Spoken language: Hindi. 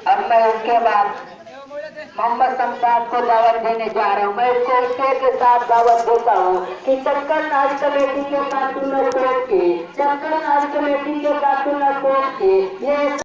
अब मैं उसके बाद मोहम्मद शमशाद को दावत देने जा रहा हूँ। मैं इसको स्टेज के साथ दावत देता हूँ कि चक्कर नाच कमेटी के कार्टून कोट के, चक्कर नाच कमेटी के कार्टून कोट के ये